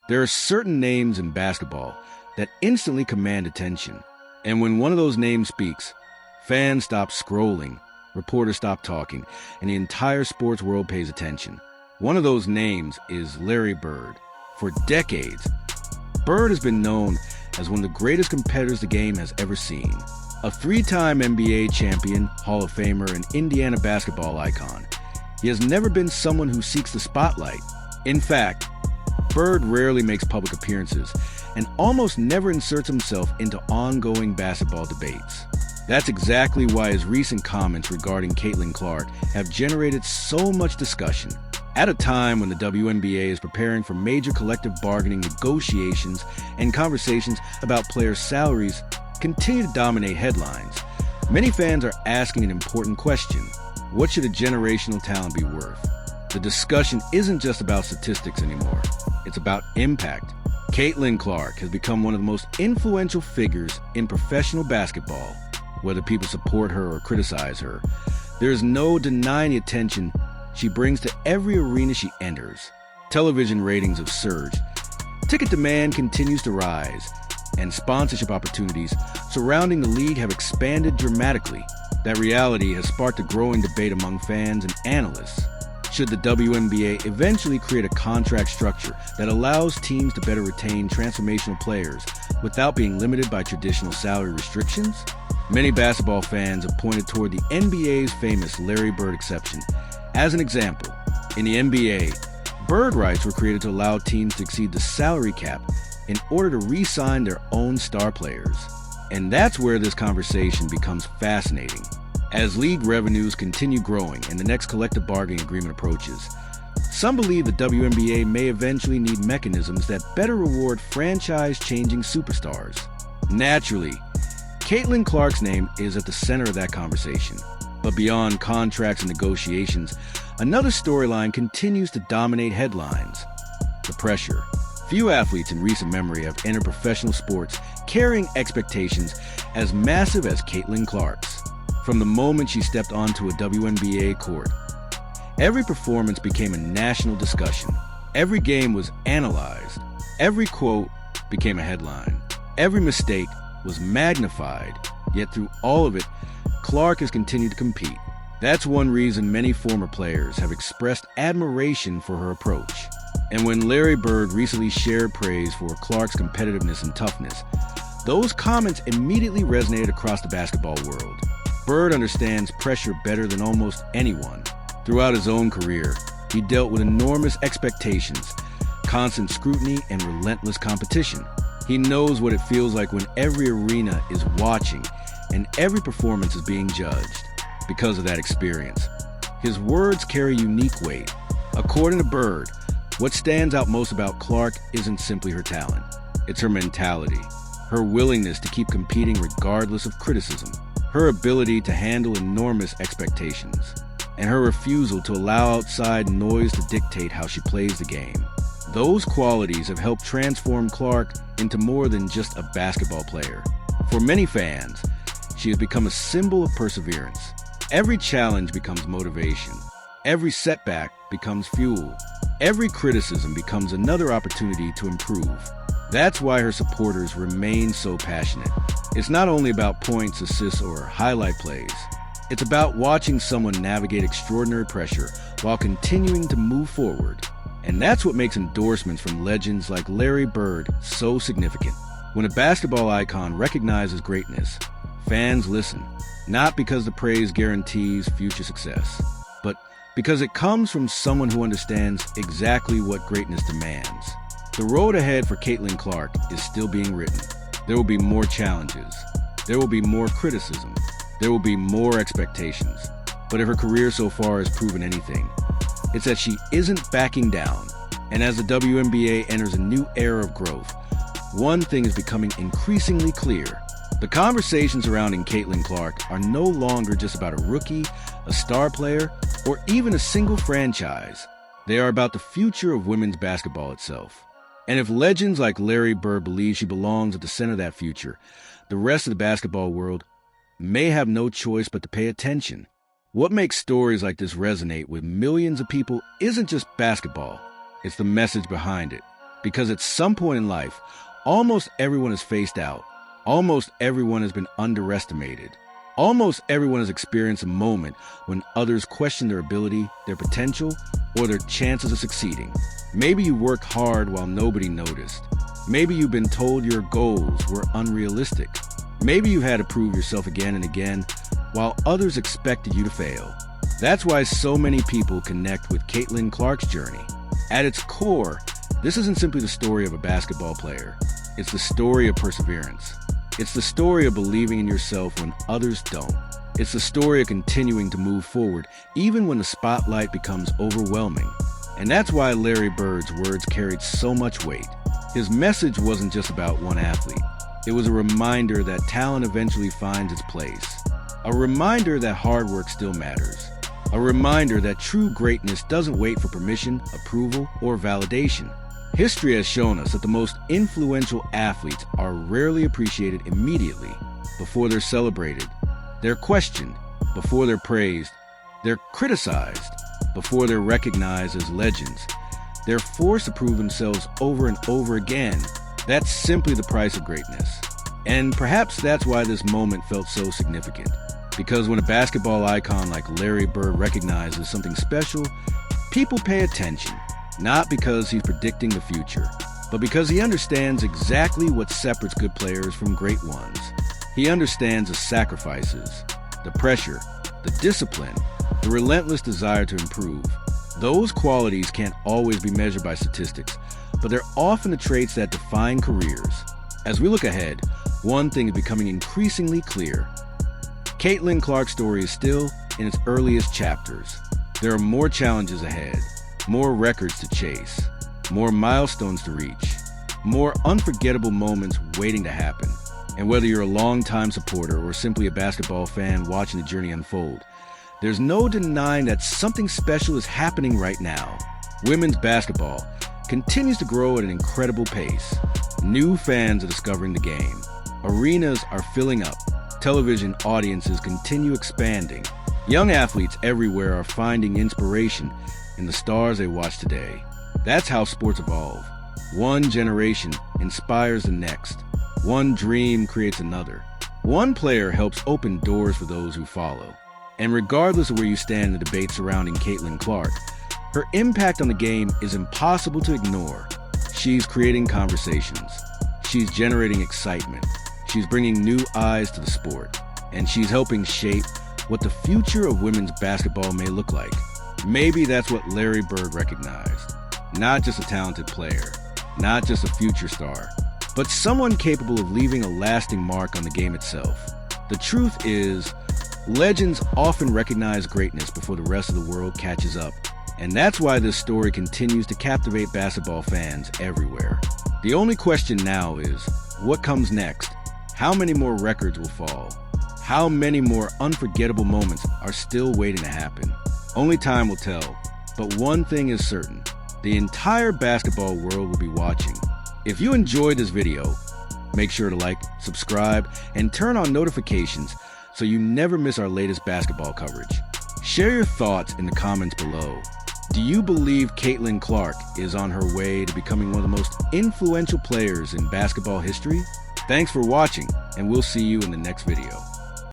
There are certain names in basketball that instantly command attention. And when one of those names speaks, fans stop scrolling, reporters stop talking, and the entire sports world pays attention. One of those names is Larry Bird. For decades, Bird has been known as one of the greatest competitors the game has ever seen. A three-time NBA champion, Hall of Famer, and Indiana basketball icon, he has never been someone who seeks the spotlight. In fact, Bird rarely makes public appearances and almost never inserts himself into ongoing basketball debates. That's exactly why his recent comments regarding Caitlin Clark have generated so much discussion. At a time when the WNBA is preparing for major collective bargaining negotiations and conversations about players' salaries continue to dominate headlines, many fans are asking an important question: what should a generational talent be worth? The discussion isn't just about statistics anymore. It's about impact. Caitlin Clark has become one of the most influential figures in professional basketball. Whether people support her or criticize her, there is no denying the attention she brings to every arena she enters. Television ratings have surged, ticket demand continues to rise, and sponsorship opportunities surrounding the league have expanded dramatically. That reality has sparked a growing debate among fans and analysts. Should the WNBA eventually create a contract structure that allows teams to better retain transformational players without being limited by traditional salary restrictions? Many basketball fans have pointed toward the NBA's famous Larry Bird exception. As an example, in the NBA, Bird rights were created to allow teams to exceed the salary cap in order to re-sign their own star players. And that's where this conversation becomes fascinating. As league revenues continue growing and the next collective bargaining agreement approaches, some believe the WNBA may eventually need mechanisms that better reward franchise-changing superstars. Naturally, Caitlin Clark's name is at the center of that conversation. But beyond contracts and negotiations, another storyline continues to dominate headlines: the pressure. Few athletes in recent memory have entered professional sports carrying expectations as massive as Caitlin Clark's. From the moment she stepped onto a WNBA court, every performance became a national discussion. Every game was analyzed. Every quote became a headline. Every mistake was magnified. Yet through all of it, Clark has continued to compete. That's one reason many former players have expressed admiration for her approach. And when Larry Bird recently shared praise for Clark's competitiveness and toughness, those comments immediately resonated across the basketball world. Bird understands pressure better than almost anyone. Throughout his own career, he dealt with enormous expectations, constant scrutiny, and relentless competition. He knows what it feels like when every arena is watching and every performance is being judged. Because of that experience, his words carry unique weight. According to Bird, what stands out most about Clark isn't simply her talent. It's her mentality, her willingness to keep competing regardless of criticism, her ability to handle enormous expectations, and her refusal to allow outside noise to dictate how she plays the game. Those qualities have helped transform Clark into more than just a basketball player. For many fans, she has become a symbol of perseverance. Every challenge becomes motivation. Every setback becomes fuel. Every criticism becomes another opportunity to improve. That's why her supporters remain so passionate. It's not only about points, assists, or highlight plays. It's about watching someone navigate extraordinary pressure while continuing to move forward. And that's what makes endorsements from legends like Larry Bird so significant. When a basketball icon recognizes greatness, fans listen, not because the praise guarantees future success, but because it comes from someone who understands exactly what greatness demands. The road ahead for Caitlin Clark is still being written. There will be more challenges. There will be more criticism. There will be more expectations. But if her career so far has proven anything, it's that she isn't backing down. And as the WNBA enters a new era of growth, one thing is becoming increasingly clear. The conversations surrounding Caitlin Clark are no longer just about a rookie, a star player, or even a single franchise. They are about the future of women's basketball itself. And if legends like Larry Bird believe she belongs at the center of that future, the rest of the basketball world may have no choice but to pay attention. What makes stories like this resonate with millions of people isn't just basketball, it's the message behind it. Because at some point in life, almost everyone is faced out. Almost everyone has been underestimated. Almost everyone has experienced a moment when others question their ability, their potential, or their chances of succeeding. Maybe you worked hard while nobody noticed. Maybe you've been told your goals were unrealistic. Maybe you had to prove yourself again and again while others expected you to fail. That's why so many people connect with Caitlin Clark's journey. At its core, this isn't simply the story of a basketball player. It's the story of perseverance. It's the story of believing in yourself when others don't. It's the story of continuing to move forward, even when the spotlight becomes overwhelming. And that's why Larry Bird's words carried so much weight. His message wasn't just about one athlete. It was a reminder that talent eventually finds its place. A reminder that hard work still matters. A reminder that true greatness doesn't wait for permission, approval, or validation. History has shown us that the most influential athletes are rarely appreciated immediately before they're celebrated. They're questioned before they're praised. They're criticized before they're recognized as legends. They're forced to prove themselves over and over again. That's simply the price of greatness. And perhaps that's why this moment felt so significant. Because when a basketball icon like Larry Bird recognizes something special, people pay attention. Not because he's predicting the future, but because he understands exactly what separates good players from great ones. He understands the sacrifices, the pressure, the discipline, the relentless desire to improve. Those qualities can't always be measured by statistics, but they're often the traits that define careers. As we look ahead, one thing is becoming increasingly clear. Caitlin Clark's story is still in its earliest chapters. There are more challenges ahead. More records to chase, more milestones to reach, more unforgettable moments waiting to happen. And whether you're a longtime supporter or simply a basketball fan watching the journey unfold, there's no denying that something special is happening right now. Women's basketball continues to grow at an incredible pace. New fans are discovering the game. Arenas are filling up. Television audiences continue expanding. Young athletes everywhere are finding inspiration in the stars they watch today. That's how sports evolve. One generation inspires the next. One dream creates another. One player helps open doors for those who follow. And regardless of where you stand in the debate surrounding Caitlin Clark, her impact on the game is impossible to ignore. She's creating conversations. She's generating excitement. She's bringing new eyes to the sport. And she's helping shape what the future of women's basketball may look like. Maybe that's what Larry Bird recognized. Not just a talented player, not just a future star, but someone capable of leaving a lasting mark on the game itself. The truth is, legends often recognize greatness before the rest of the world catches up. And that's why this story continues to captivate basketball fans everywhere. The only question now is, what comes next? How many more records will fall? How many more unforgettable moments are still waiting to happen? Only time will tell, but one thing is certain. The entire basketball world will be watching. If you enjoyed this video, make sure to like, subscribe, and turn on notifications so you never miss our latest basketball coverage. Share your thoughts in the comments below. Do you believe Caitlin Clark is on her way to becoming one of the most influential players in basketball history? Thanks for watching, and we'll see you in the next video.